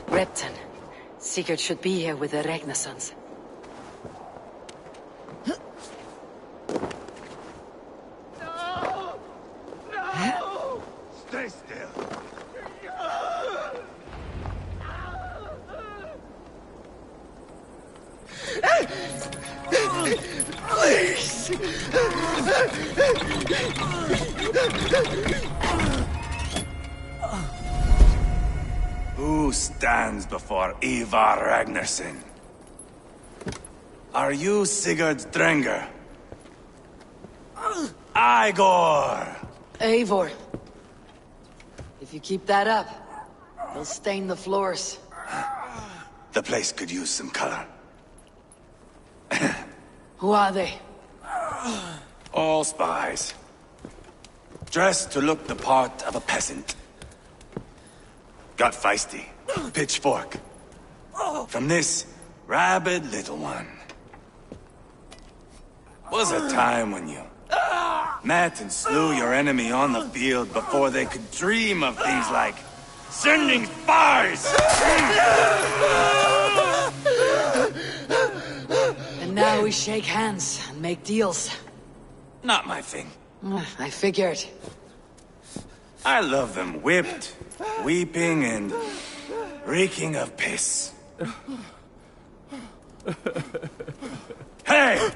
Repton. Sigurd should be here with the Ragnarsons. No! No! Stay still. Please! Who stands before Ivar Ragnarsson? Are you Sigurd's Drenger? Igor! Eivor. If you keep that up, you'll stain the floors. The place could use some color. Who are they? All spies. Dressed to look the part of a peasant. Got feisty. Pitchfork. From this rabid little one. Was a time when you met and slew your enemy on the field before they could dream of things like sending spies! And now we shake hands and make deals. Not my thing. I figured. I love them whipped, weeping, and reeking of piss. Hey!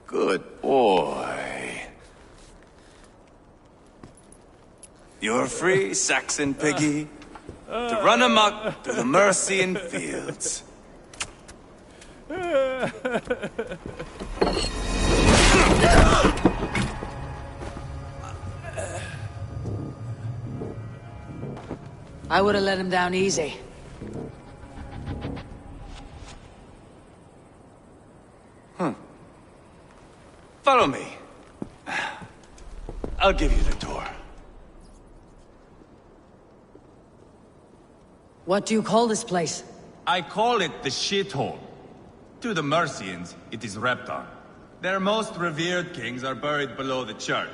Good boy. You're free, Saxon piggy, to run amok through the Mercian fields. I would have let him down easy. Follow me. I'll give you the tour. What do you call this place? I call it the shithole. To the Mercians, it is Repton. Their most revered kings are buried below the church.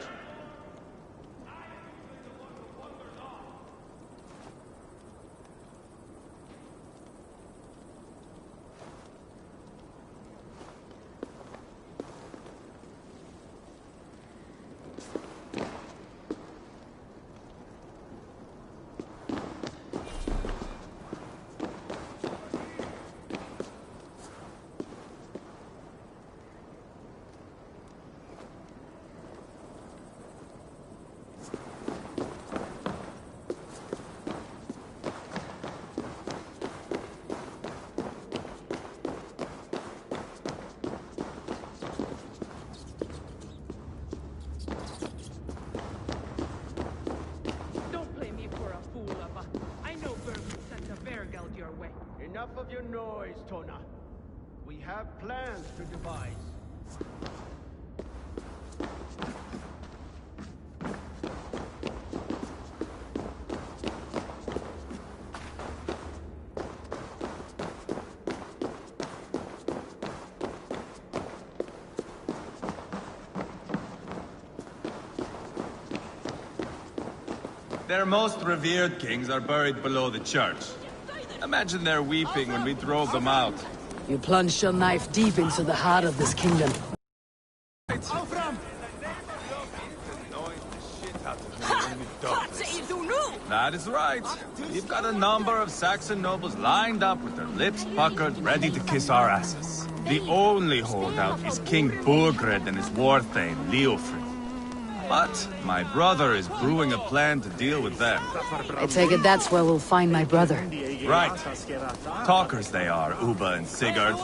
Enough of your noise, Tona. We have plans to devise. Their most revered kings are buried below the church. Imagine their weeping when we drove them out. You plunged your knife deep into the heart of this kingdom. That is right. We've got a number of Saxon nobles lined up with their lips puckered, ready to kiss our asses. The only holdout is King Burgred and his war thane, Leofrid. But my brother is brewing a plan to deal with them. I take it that's where we'll find my brother. Right. Talkers they are, Uba and Sigurd.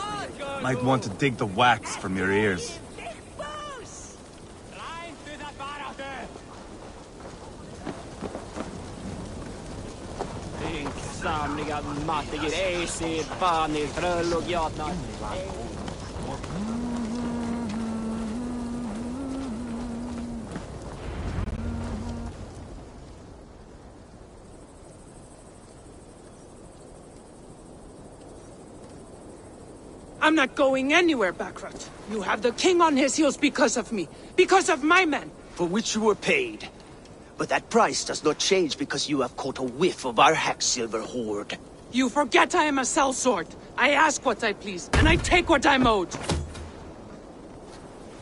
Might want to dig the wax from your ears. I'm not going anywhere, Backrot. You have the king on his heels because of me. Because of my men. For which you were paid. But that price does not change because you have caught a whiff of our Hacksilver hoard. You forget I am a sellsword. I ask what I please, and I take what I'm owed.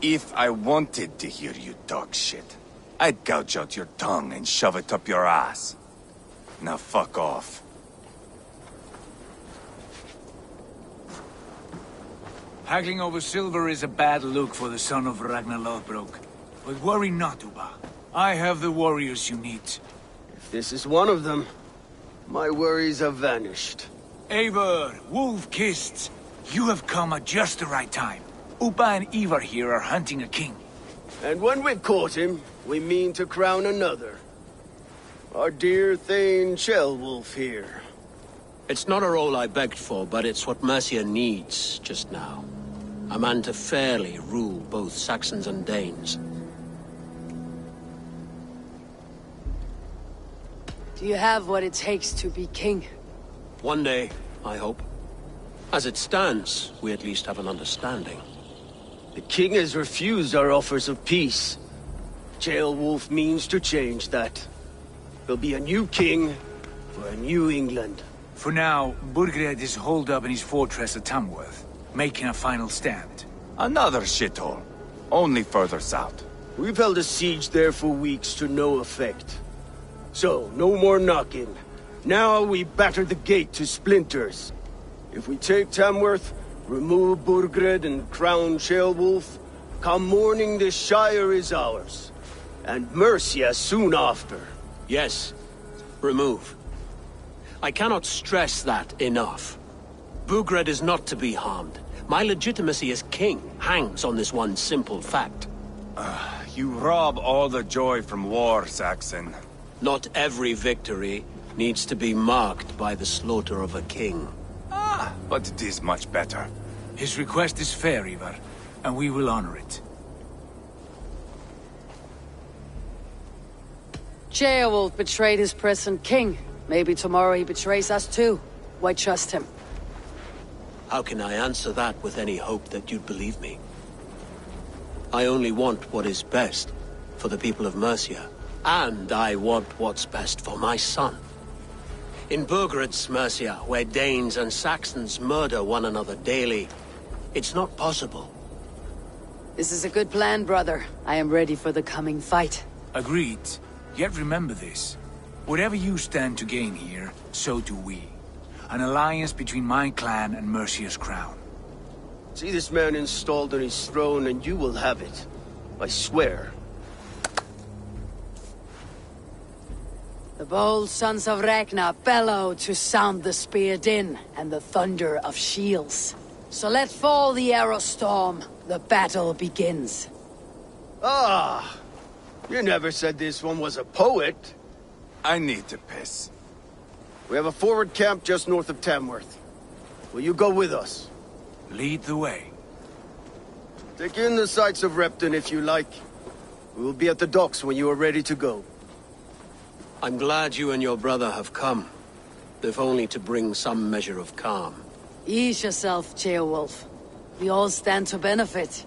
If I wanted to hear you talk shit, I'd gouge out your tongue and shove it up your ass. Now fuck off. Haggling over silver is a bad look for the son of Ragnar Lothbrok. But worry not, Uba. I have the warriors you need. If this is one of them, my worries have vanished. Eivor, Wolf-Kissed, you have come at just the right time. Uba and Ivar here are hunting a king. And when we've caught him, we mean to crown another. Our dear Thane Shellwolf here. It's not a role I begged for, but it's what Mercia needs just now. A man to fairly rule both Saxons and Danes. Do you have what it takes to be king? One day, I hope. As it stands, we at least have an understanding. The king has refused our offers of peace. Jailwolf means to change that. There'll be a new king for a new England. For now, Burgred is holed up in his fortress at Tamworth, making a final stand. Another shithole. Only further south. We've held a siege there for weeks to no effect. So, no more knocking. Now we batter the gate to splinters. If we take Tamworth, remove Burgred and crown Shellwolf, come morning the Shire is ours. And Mercia soon after. Yes, remove. I cannot stress that enough. Burgred is not to be harmed. My legitimacy as king hangs on this one simple fact. You rob all the joy from war, Saxon. Not every victory needs to be marked by the slaughter of a king. But it is much better. His request is fair, Ivar, and we will honor it. Beowulf betrayed his present king. Maybe tomorrow he betrays us too. Why trust him? How can I answer that with any hope that you'd believe me? I only want what is best for the people of Mercia. And I want what's best for my son. In Burgred's Mercia, where Danes and Saxons murder one another daily, it's not possible. This is a good plan, brother. I am ready for the coming fight. Agreed. Yet remember this. Whatever you stand to gain here, so do we. An alliance between my clan and Mercia's crown. See this man installed on his throne and you will have it. I swear. The bold sons of Ragnar bellow to sound the spear din and the thunder of shields. So let fall the arrow storm. The battle begins. Ah! You never said this one was a poet. I need to piss. We have a forward camp just north of Tamworth. Will you go with us? Lead the way. Take in the sights of Repton if you like. We will be at the docks when you are ready to go. I'm glad you and your brother have come, if only to bring some measure of calm. Ease yourself, Beowulf. We all stand to benefit,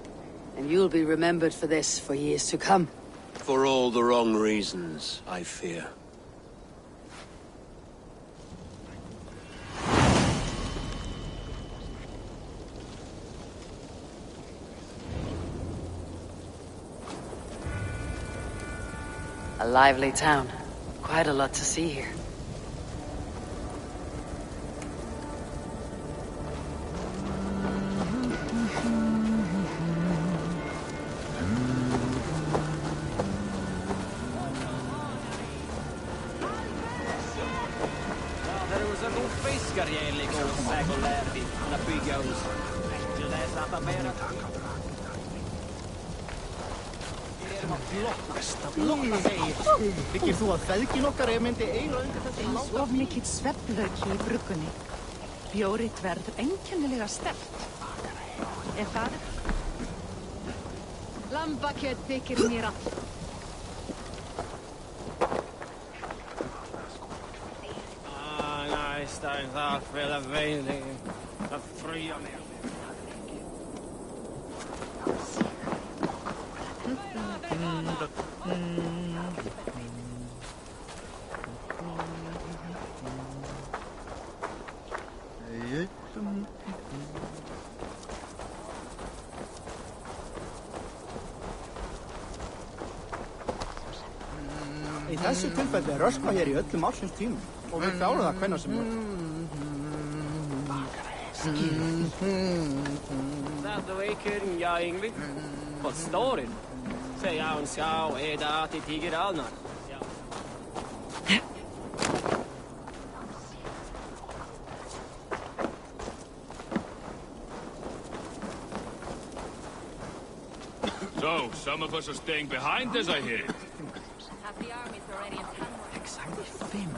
and you'll be remembered for this for years to come. For all the wrong reasons, I fear. A lively town. Quite a lot to see here. Þykir þú að feðgin okkar myndi eiga undir þessu láta? Of mikill svefnvöki í bruggunni. Bjórið verður einkennilega sterkt. Það? Lambakjöt þykir mér all. Næsta en það fyrir veiling. Það frýja mér. Í þessu tilfelli röskva hér í öllum ársins tímum og við klárum það hvenær sem er. Det var ikke ja egentlig. Forstår du? Så jeg ønsker at de tiger alle. So, some of us are staying behind, as I hear. Have the armies already in Tamworth? Excited fem.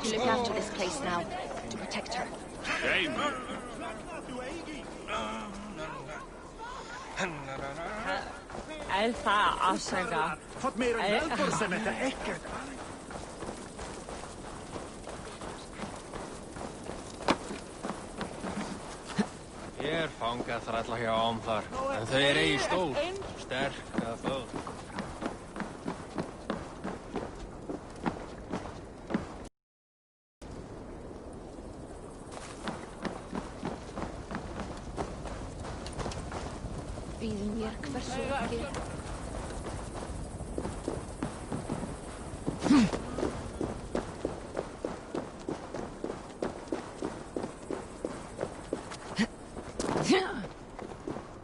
You look after this place now, to protect her. Shame. Alfa afsøger. Fått mer velfor som heter ekkert. Ég fangað þrælla hjá þar, en þau eigi stór, sterk að föð. Býðum mér hversu ekki.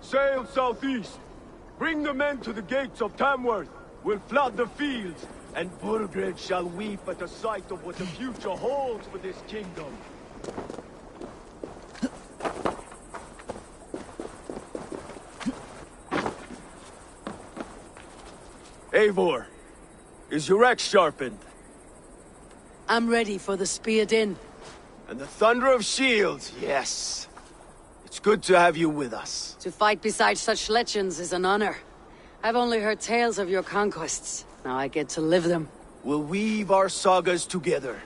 Sail southeast. Bring the men to the gates of Tamworth. We'll flood the fields, and Burgred shall weep at the sight of what the future holds for this kingdom. Eivor, is your axe sharpened? I'm ready for the speared in. And the thunder of shields, yes. It's good to have you with us. To fight beside such legends is an honor. I've only heard tales of your conquests. Now I get to live them. We'll weave our sagas together,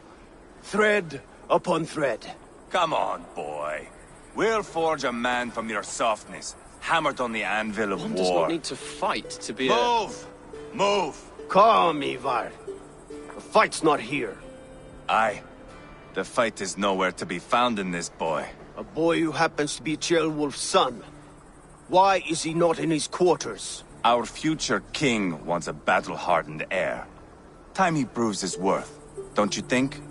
thread upon thread. Come on, boy. We'll forge a man from your softness, hammered on the anvil of One war. does not need to fight to be Move! Move! Calm, Ivar. The fight's not here. Aye. The fight is nowhere to be found in this boy. A boy who happens to be Ceolwulf's son. Why is he not in his quarters? Our future king wants a battle-hardened heir. Time he proves his worth, don't you think?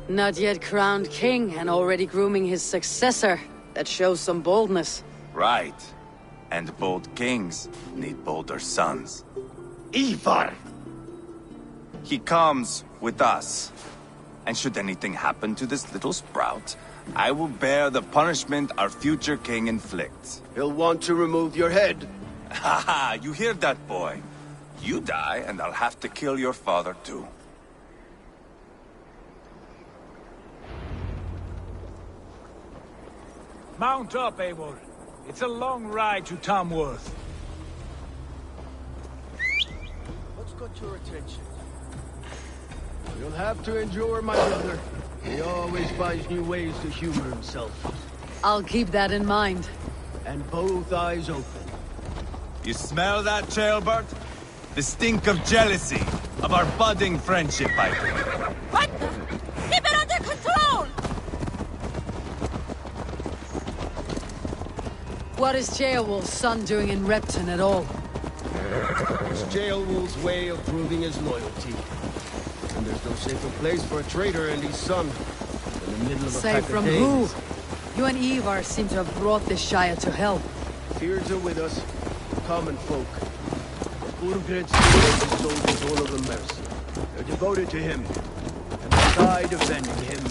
Not yet crowned king and already grooming his successor. That shows some boldness. Right. And bold kings need bolder sons. Ivar! He comes with us. And should anything happen to this little sprout, I will bear the punishment our future king inflicts. He'll want to remove your head. Haha, you hear that, boy? You die, and I'll have to kill your father, too. Mount up, Eivor. It's a long ride to Tamworth. What's got your attention? You'll have to endure, my brother. He always finds new ways to humor himself. I'll keep that in mind. And both eyes open. You smell that, Ceolbert? The stink of jealousy, of our budding friendship, I think. What? Keep it under control! What is Ceolwulf's son doing in Repton at all? It's Ceolwulf's way of proving his loyalty. And there's no safer place for a traitor and his son than the middle of a Say pack from of who? Danes. You and Ivar seem to have brought this Shire to hell. Fears are with us, common folk. Burgred's the soldiers all over Mercia. They're devoted to him, and they die defending him.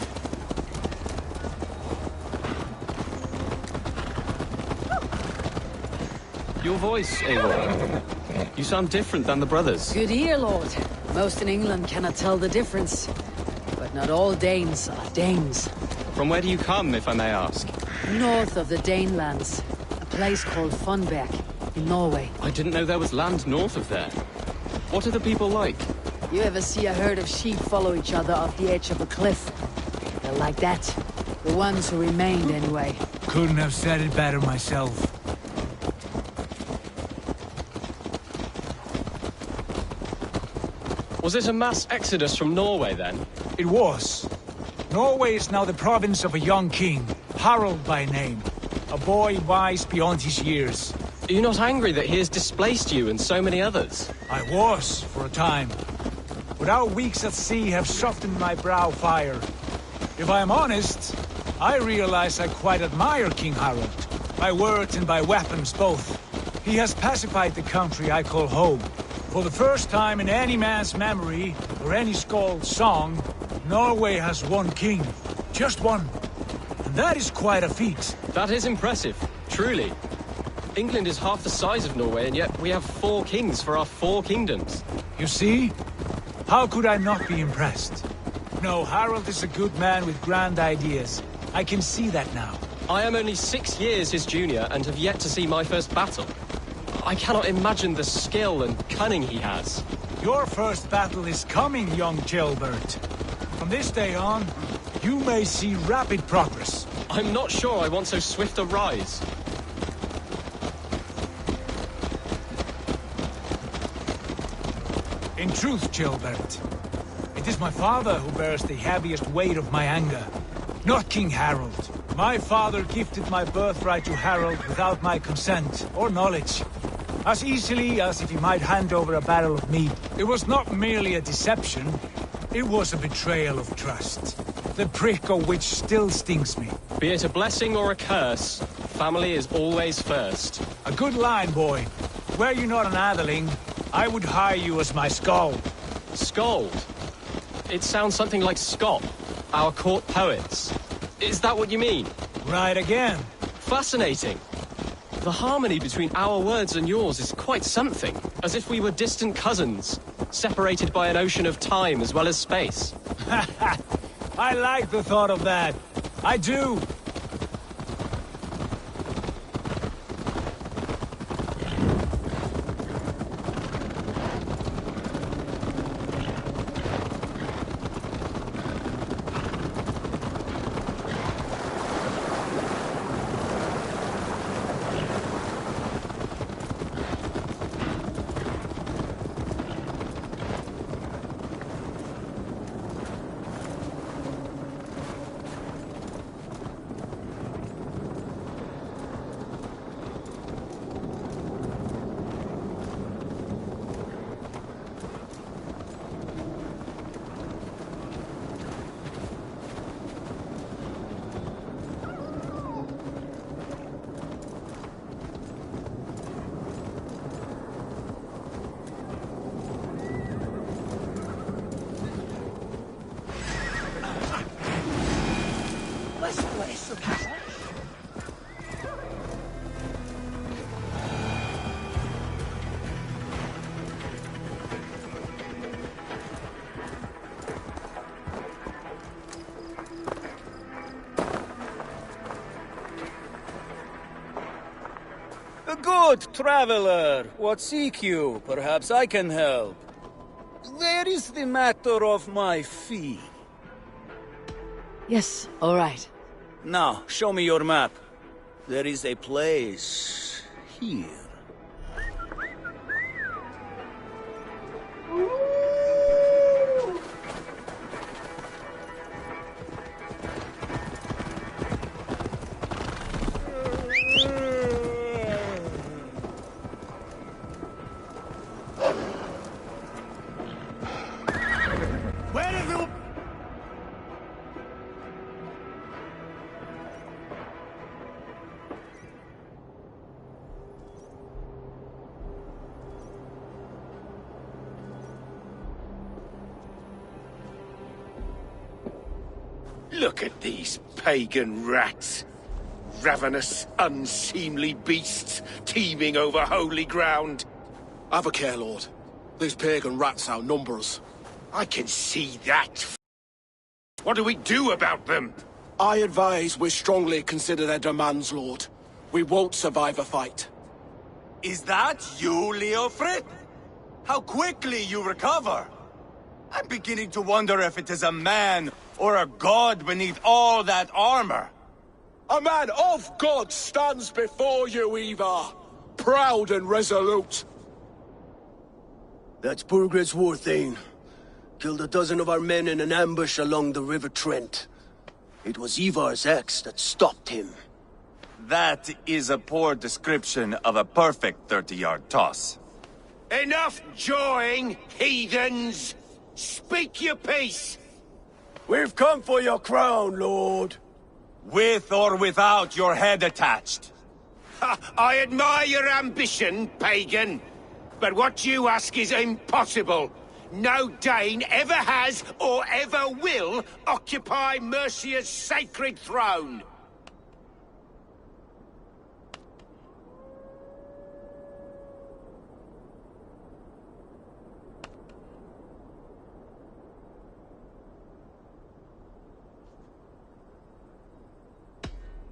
Your voice, Eivor. You sound different than the brothers. Good ear, Lord. Most in England cannot tell the difference. But not all Danes are Danes. From where do you come, if I may ask? North of the Danelands. A place called Funberg, in Norway. I didn't know there was land north of there. What are the people like? You ever see a herd of sheep follow each other off the edge of a cliff? They're like that. The ones who remained, anyway. Couldn't have said it better myself. Was it a mass exodus from Norway, then? It was. Norway is now the province of a young king, Harald by name. A boy wise beyond his years. Are you not angry that he has displaced you and so many others? I was, for a time. But our weeks at sea have softened my brow fire. If I am honest, I realize I quite admire King Harald. By words and by weapons, both. He has pacified the country I call home. For the first time in any man's memory, or any skald's song, Norway has one king. Just one. And that is quite a feat. That is impressive, truly. England is half the size of Norway, and yet we have 4 kings for our 4 kingdoms. You see? How could I not be impressed? No, Harald is a good man with grand ideas. I can see that now. I am only 6 years his junior and have yet to see my first battle. I cannot imagine the skill and cunning he has. Your first battle is coming, young Gilbert. From this day on, you may see rapid progress. I'm not sure I want so swift a rise. In truth, Gilbert, it is my father who bears the heaviest weight of my anger, not King Harald. My father gifted my birthright to Harald without my consent or knowledge, as easily as if he might hand over a barrel of meat. It was not merely a deception, it was a betrayal of trust, the prick of which still stings me. Be it a blessing or a curse, family is always first. A good line, boy. Were you not an atheling, I would hire you as my skald. Skald? It sounds something like Scott, our court poets. Is that what you mean? Right again. Fascinating. The harmony between our words and yours is quite something. As if we were distant cousins, separated by an ocean of time as well as space. I like the thought of that. I do. Good traveler, what seek you? Perhaps I can help. There is the matter of my fee. Yes, all right. Now, show me your map. There is a place here. Look at these pagan rats. Ravenous, unseemly beasts teeming over holy ground. Have a care, Lord. These pagan rats outnumber us. I can see that. What do we do about them? I advise we strongly consider their demands, Lord. We won't survive a fight. Is that you, Leofrid? How quickly you recover! I'm beginning to wonder if it is a man or a god beneath all that armor. A man of God stands before you, Ivar. Proud and resolute. That's Burgred's war thane. Killed a dozen of our men in an ambush along the River Trent. It was Ivar's axe that stopped him. That is a poor description of a perfect 30-yard toss. Enough jawing, heathens! Speak your piece! We've come for your crown, Lord. With or without your head attached. Ha, I admire your ambition, pagan. But what you ask is impossible. No Dane ever has or ever will occupy Mercia's sacred throne.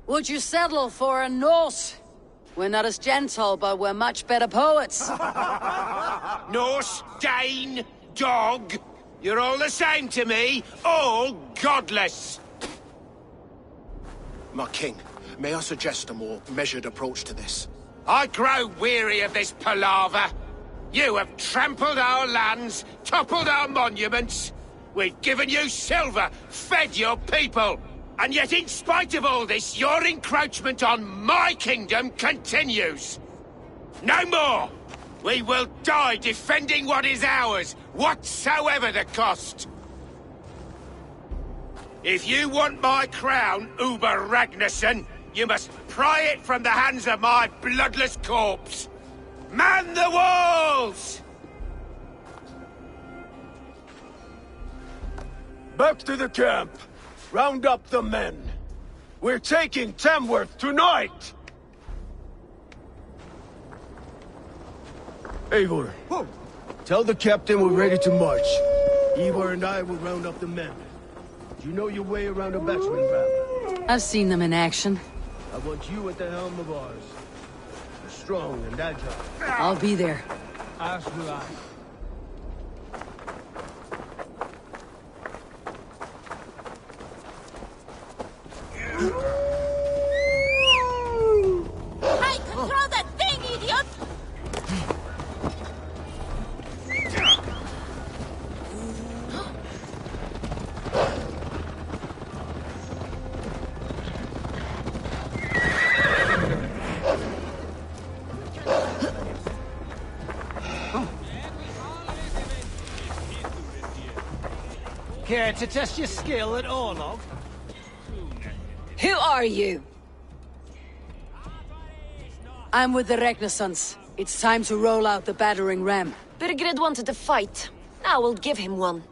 Would you settle for a Norse? We're not as gentle, but we're much better poets. Norse, Dane, dog, you're all the same to me, all godless. My king, may I suggest a more measured approach to this? I grow weary of this palaver. You have trampled our lands, toppled our monuments. We've given you silver, fed your people. And yet, in spite of all this, your encroachment on my kingdom continues. No more! We will die defending what is ours, whatsoever the cost. If you want my crown, Uber Ragnarsson, you must pry it from the hands of my bloodless corpse. Man the walls! Back to the camp. Round up the men. We're taking Tamworth tonight! Eivor, tell the captain we're ready to march. Eivor and I will round up the men. You know your way around a battering ram. I've seen them in action. I want you at the helm of ours. You're strong and agile. I'll be there. As will I. Hey, control that thing, idiot! Care to test your skill at Orlog? Who are you? I'm with the Ragnarsons. It's time to roll out the battering ram. Birgrid wanted to fight. Now we'll give him one.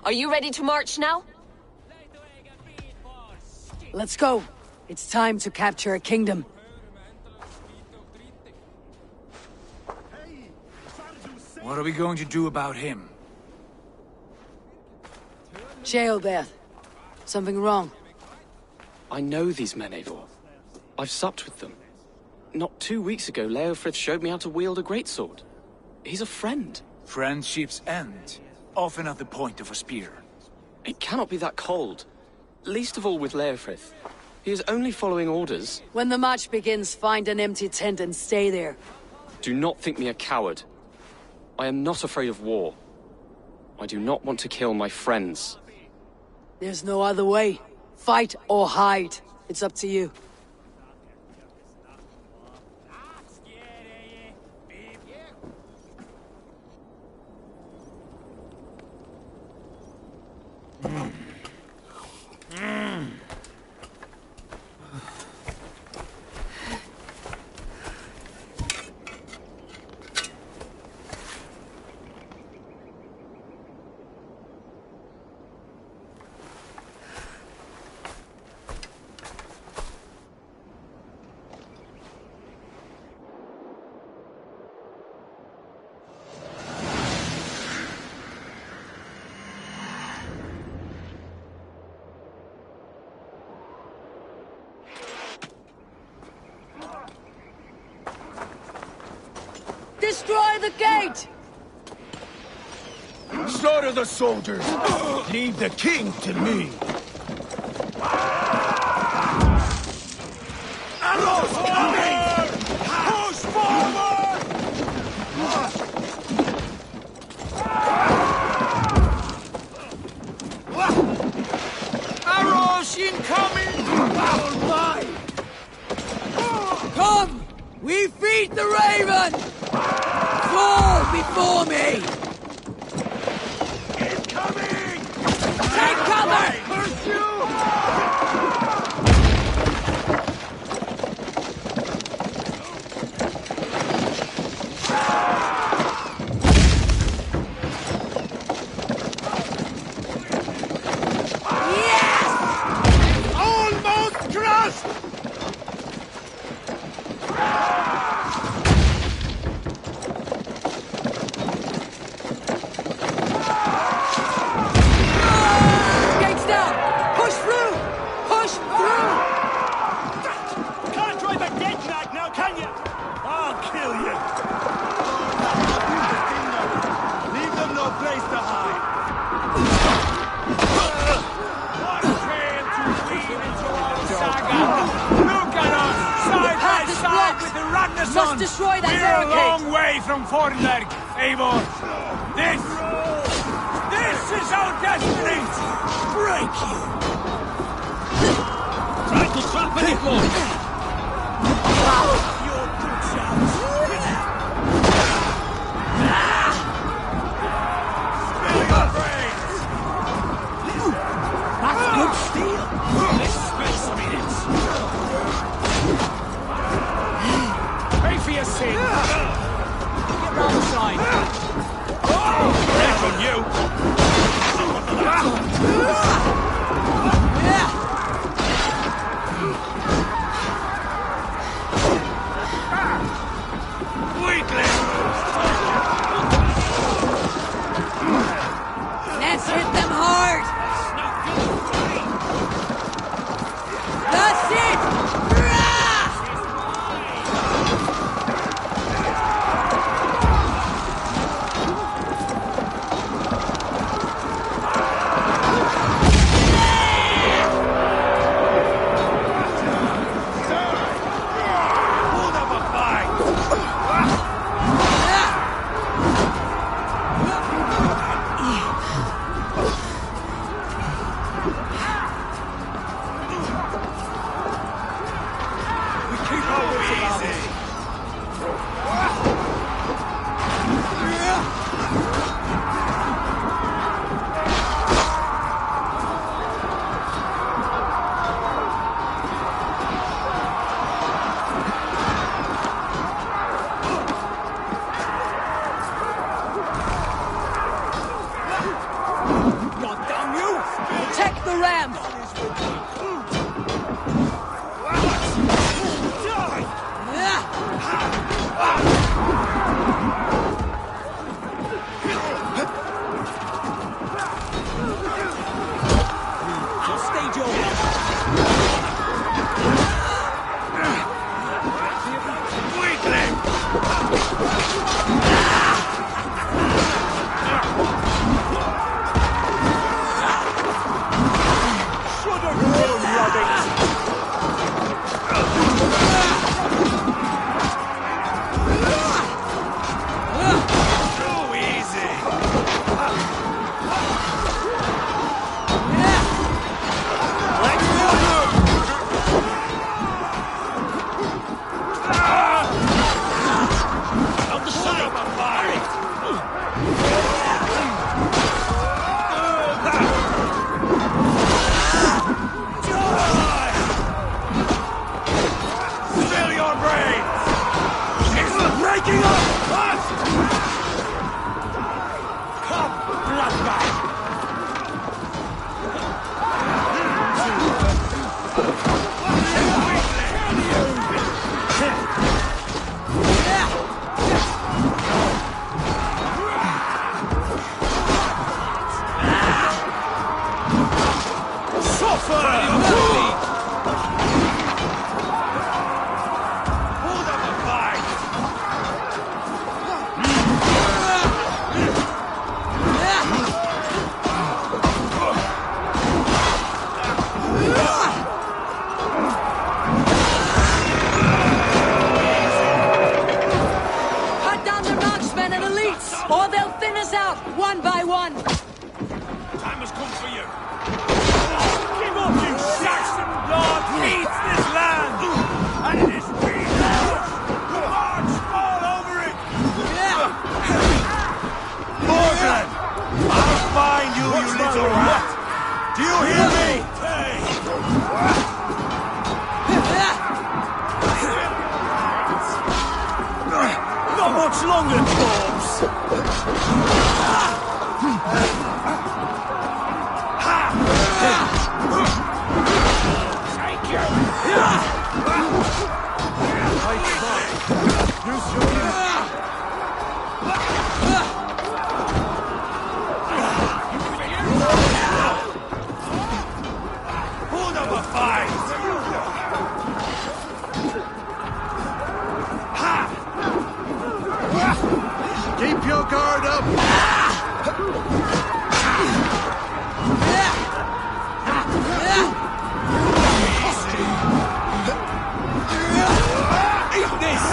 Are you ready to march now? Let's go. It's time to capture a kingdom. What are we going to do about him? Sheoberth. Something wrong? I know these men, Eivor. I've supped with them. Not 2 weeks ago, Leofrith showed me how to wield a greatsword. He's a friend. Friendships end, often at the point of a spear. It cannot be that cold. Least of all with Leofrith. He is only following orders. When the march begins, find an empty tent and stay there. Do not think me a coward. I am not afraid of war. I do not want to kill my friends. There's no other way. Fight or hide. It's up to you. Destroy the gate! Slaughter the soldiers! Leave the king to me! Arrows coming! Push forward! Arrows incoming! All mine! Come! We feed the raven! Fall before me! Incoming! Take cover! Pursue! Almost crushed! Gates down! Push through! Push through! Can't drive a dead knight now, can you? I'll kill you! Leave them no place to hide. What a tale to weave into our saga! Look at us, side by path is side blocked. with the Ragnarsson! Must destroy that We're barricade. a long way from Fornberg, Eivor! This is our destiny! Break you! Try to trap it, Lord! Your good chance! Spill your brains! That's good steel! Let's spend some minutes! Pay for your sin! Get round the side! Back on you! Let's hit them hard! That's it! Rah! or they'll thin us out, one by one! Time has come for you. Give up, you Saxon lord feeds this land! And it is we march all over it! Morgan! I'll find you, you little rat! Do you hear me? Not much longer, Forbes! Take you! Hold up a fight! Keep your guard up! Eat this!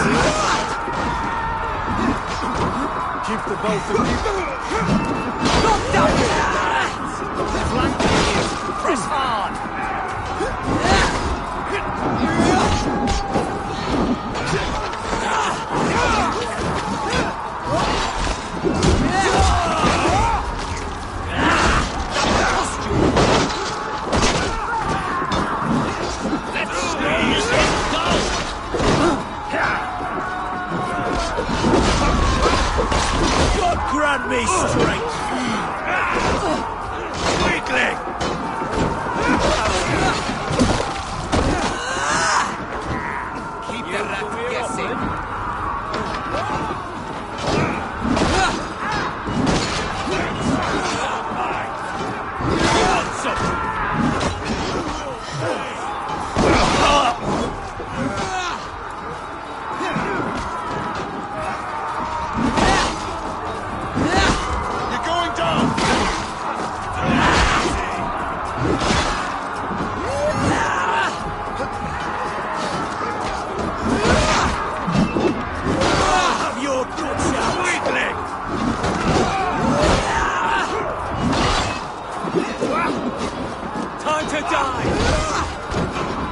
Keep the both of you. Not done! Flank me! Press hard! God grant me strength! Weakling! Keep the rat guessing! You're going down! Have your guts out! Weakling! Time to die!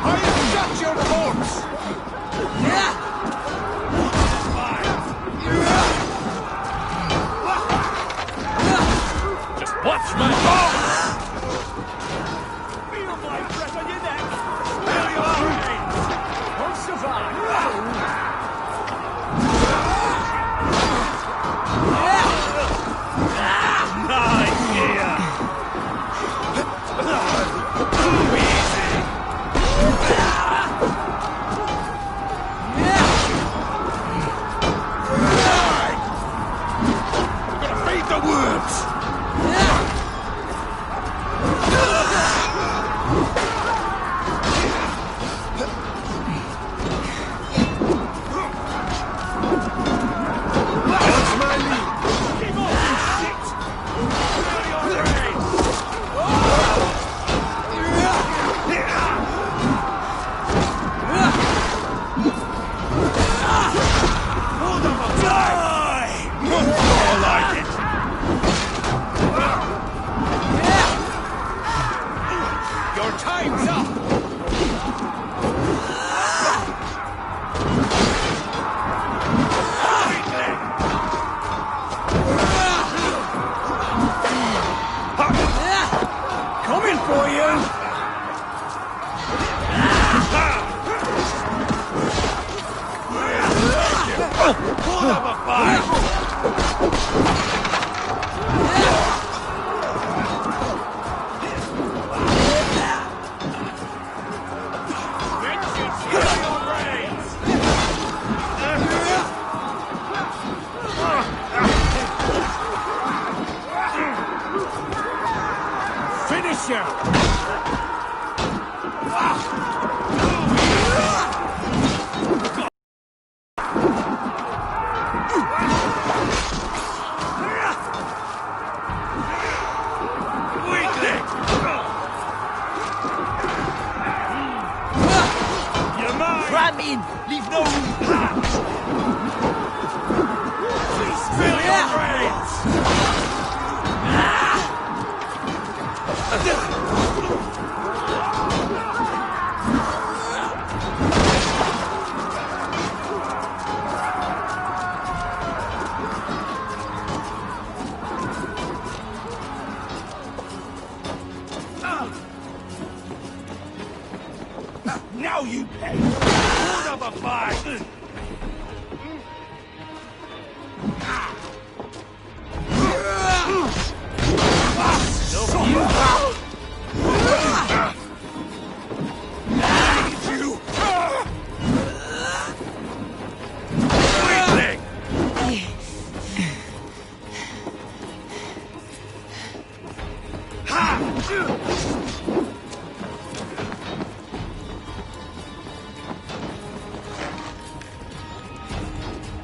I have shot your corpse! Just watch my ball! Feel my breath on your neck! There you are! Won't survive! Nice gear! Gonna feed the worms! What's my lead? Keep off, you shit! Feel your rage! Hold up a fight! More like it! Your time's up! Coming for you! Hold up a fight! Finisher! Weakling! You're mine! Ram in! Leave no room! Please fill your Now you pay! Hold up a fight!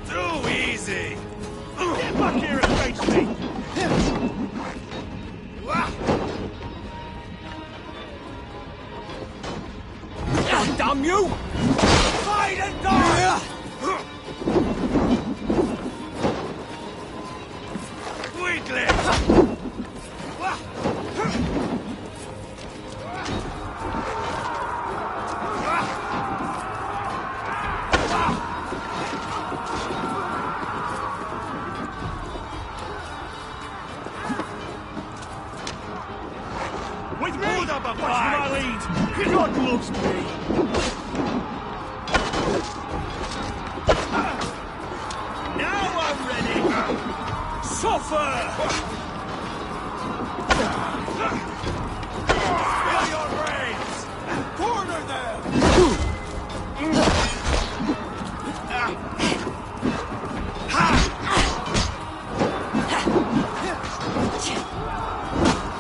Too easy! Get back here and face me! Damn you! Fight and die! Weakling! With me! Hold up a Watch fight! my lead! God loves me! Now I'm ready! Suffer! Feel your brains! Corner them!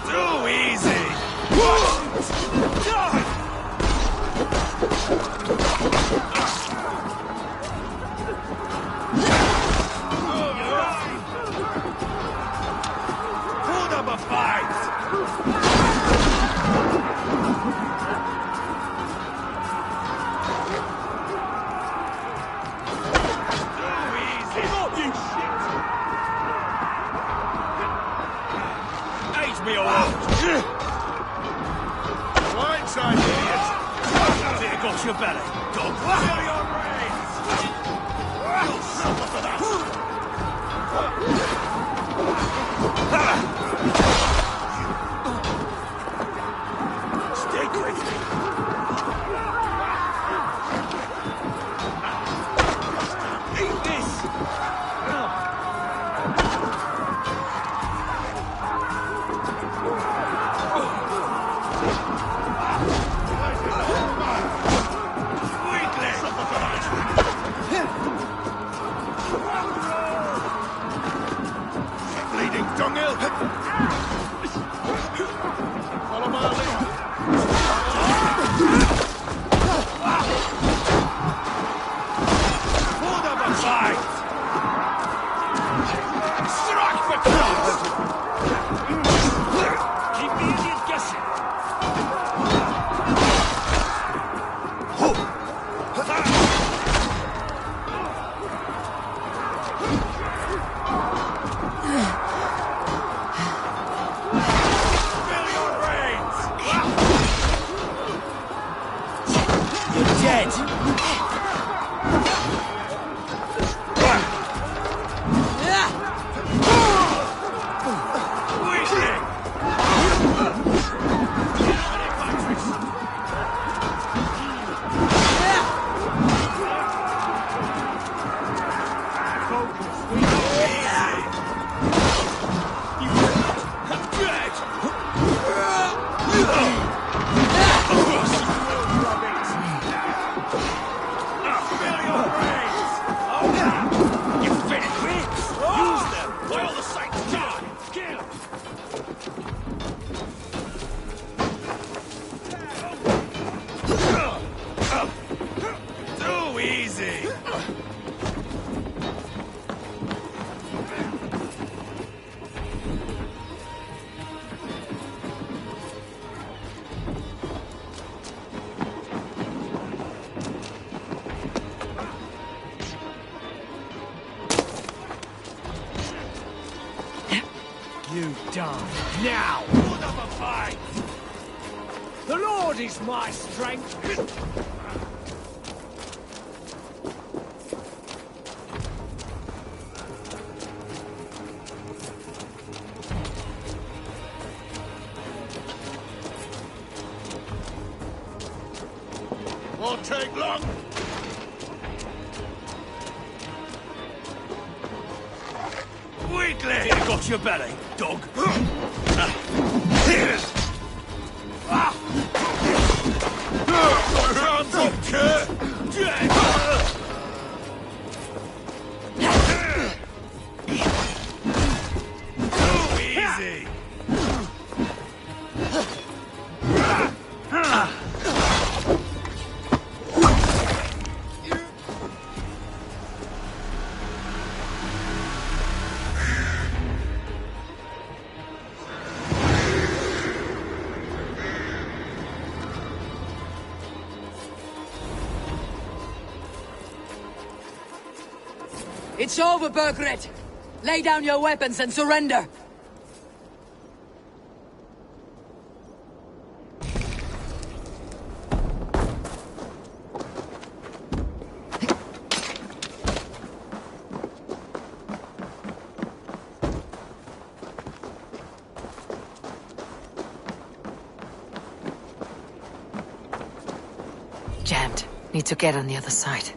Too easy! Hold up a fight! Too easy! Not you shit! Age me all! Blindside, idiot! There goes your belly, dog! Feel your brains! You'll suffer for that! Stick with me! Eat this! Bleeding dunghill! Follow my lead! Hold up a fight! Strike for cross! Keep the idiot guessing! You die now! Put up a fight! The Lord is my strength! Won't take long! Quickly! Here, got your belly, dog. Hands up, kid! Easy. It's over, Burgred! Lay down your weapons and surrender! Jammed. Need to get on the other side.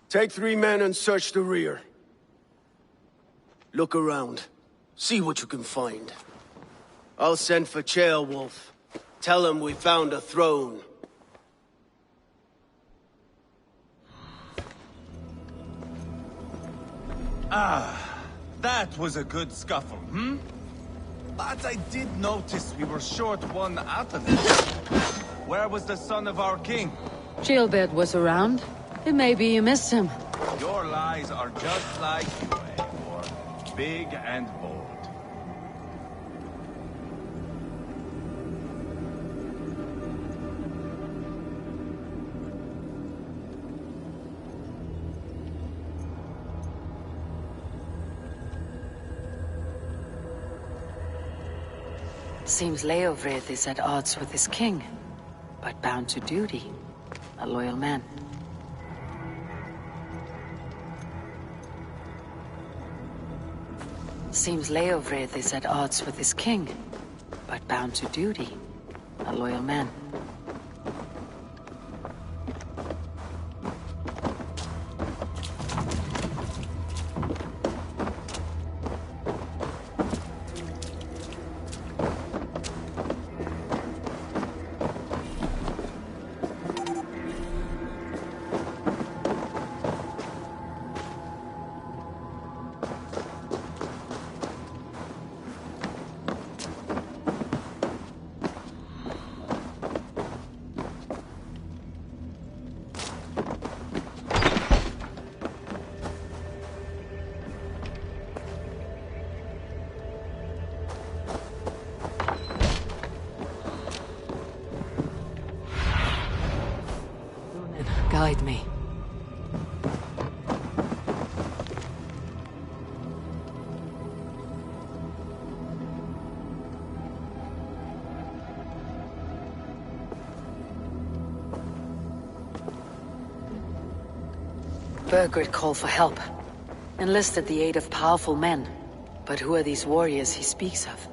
Take 3 men and search the rear. Look around. See what you can find. I'll send for Ceolwulf. Tell him we found a throne. That was a good scuffle, hmm? But I did notice we were short one athlete. Where was the son of our king? Gilbert was around. Maybe you missed him. Your lies are just like you, Eivor. Big and bold. Seems Leofrid is at odds with his king, but bound to duty. A loyal man. Seems Leofrid is at odds with his king, but bound to duty. A loyal man. Guide me. Burgred called for help. Enlisted the aid of powerful men. But who are these warriors he speaks of?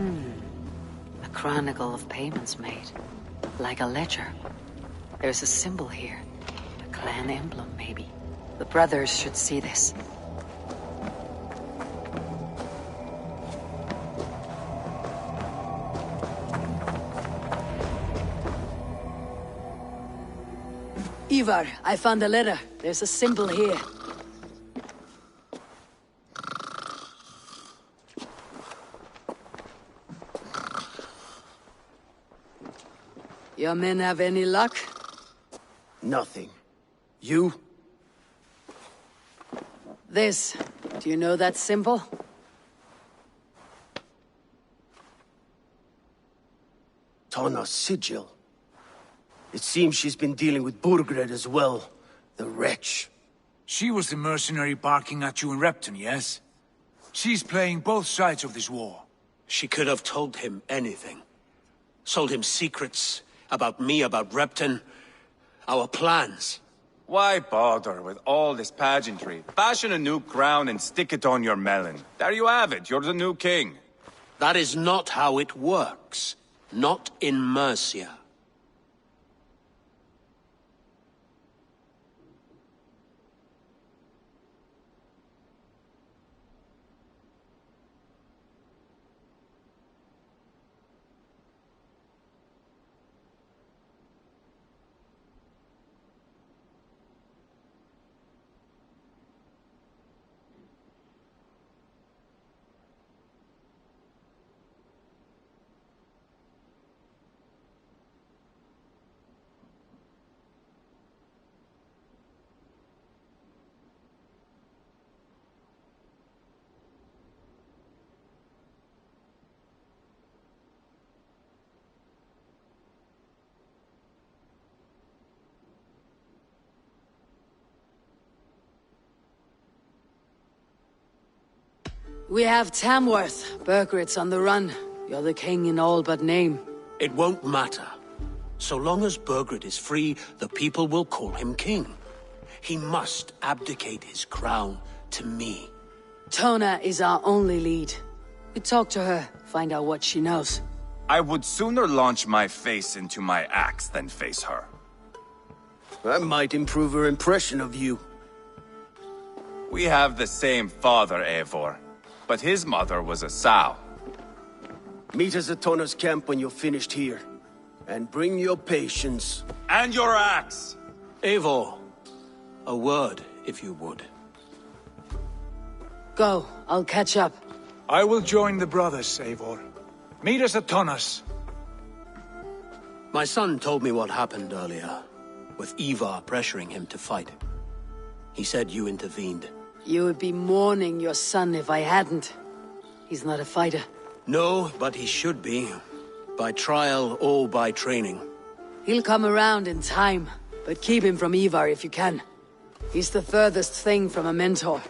A chronicle of payments made. Like a ledger. There's a symbol here. A clan emblem, maybe. The brothers should see this. Ivar, I found a letter. There's a symbol here. Your men have any luck? Nothing. You? This. Do you know that symbol? Tana's sigil. It seems she's been dealing with Burgred as well. The wretch. She was the mercenary barking at you in Repton, yes? She's playing both sides of this war. She could have told him anything. Sold him secrets about me, about Repton, our plans. Why bother with all this pageantry? Fashion a new crown and stick it on your melon. There you have it, you're the new king. That is not how it works. Not in Mercia. We have Tamworth. Burgred's on the run. You're the king in all but name. It won't matter. So long as Burgred is free, the people will call him king. He must abdicate his crown to me. Tona is our only lead. We talk to her, find out what she knows. I would sooner launch my face into my axe than face her. That might improve her impression of you. We have the same father, Eivor, but his mother was a sow. Meet us at Tona's camp when you're finished here. And bring your patience. And your axe! Eivor, a word, if you would. Go, I'll catch up. I will join the brothers, Eivor. Meet us at Tonas. My son told me what happened earlier, with Ivar pressuring him to fight. He said you intervened. You would be mourning your son if I hadn't. He's not a fighter. No, but he should be. By trial or by training. He'll come around in time, but keep him from Ivar if you can. He's the furthest thing from a mentor.